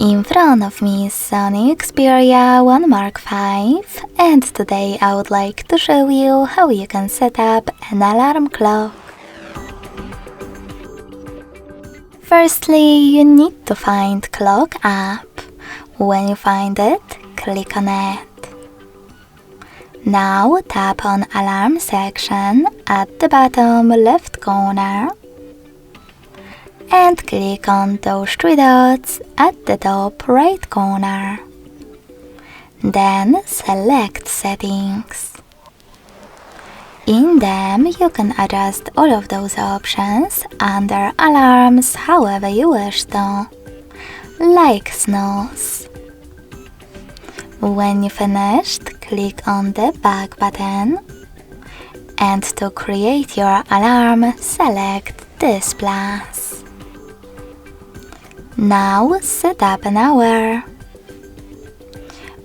In front of me is SONY Xperia 1 Mark V, and today I would like to show you how you can set up an alarm clock. Firstly, you need to find Clock app. When you find it, click on it. Now tap on Alarm section at the bottom left corner and click on those three dots at the top right corner. Then select Settings. In them you can adjust all of those options under Alarms however you wish to, like snooze. When you finished, click on the back button, and to create your alarm, select this plus. Now set up an hour.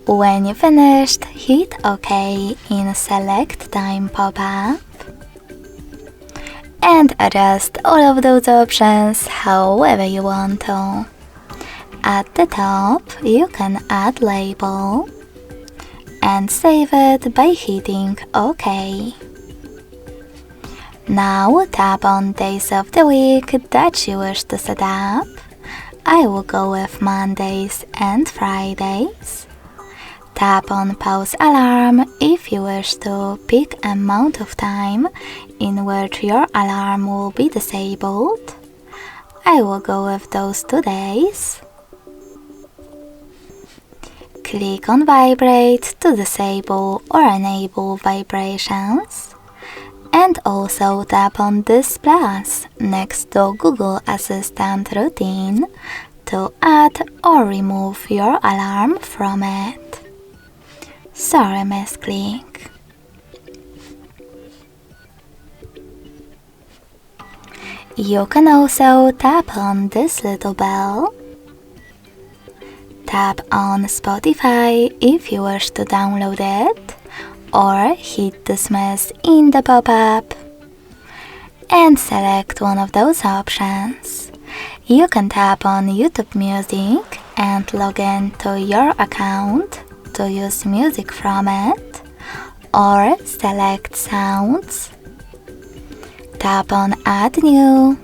When you finished, hit OK in Select Time pop-up and adjust all of those options however you want to. At the top, you can add label and save it by hitting OK. Now tap on days of the week that you wish to set up. I will go with Mondays and Fridays. Tap on Pause Alarm if you wish to pick amount of time in which your alarm will be disabled. I will go with those 2 days. Click on Vibrate to disable or enable vibrations. And also tap on this plus next to Google Assistant routine to add or remove your alarm from it. Sorry, misclick. You can also tap on this little bell. Tap on Spotify if you wish to download it, or hit dismiss in the pop-up and select one of those options. You can tap on YouTube Music and log in to your account to use music from it, or select Sounds. Tap on Add New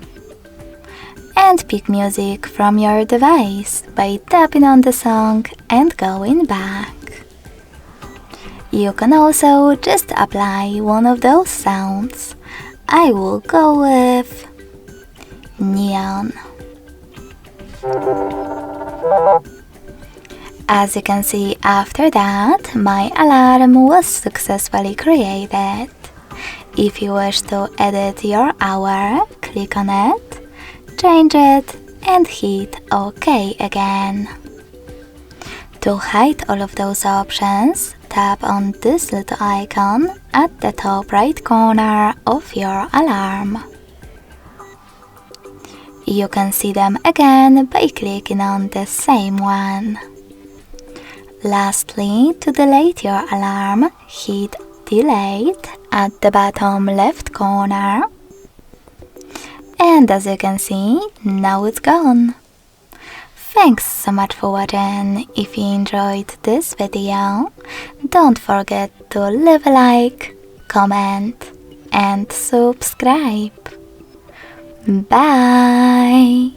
and pick music from your device by tapping on the song and going back. You can also just apply one of those sounds. I will go with neon. As you can see, after that, my alarm was successfully created. If you wish to edit your hour, click on it, change it, and hit OK again. To hide all of those options, tap on this little icon at the top right corner of your alarm. You can see them again by clicking on the same one. Lastly, to delete your alarm, hit Delete at the bottom left corner. And as you can see, now it's gone. Thanks so much for watching. If you enjoyed this video, don't forget to leave a like, comment and subscribe. Bye!